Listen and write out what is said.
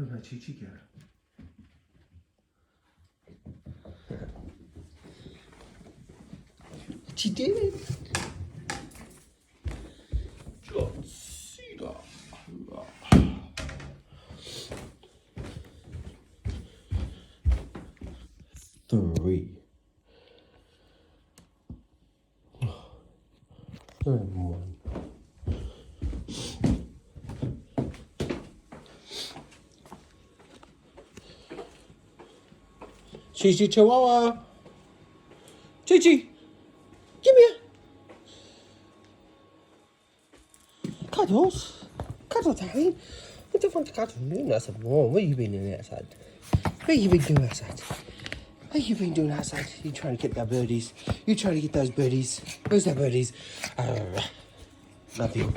Look at ChiChi girl. She did it. Three. And one. ChiChi Chihuahua. ChiChi, give me a cuddles. Cuddle time. What the fuck cuddle doing outside? Whoa, what you been doing outside? What you been doing outside? What you been doing outside? You trying to get that birdies? You trying to get those birdies? Where's that birdies? Love you.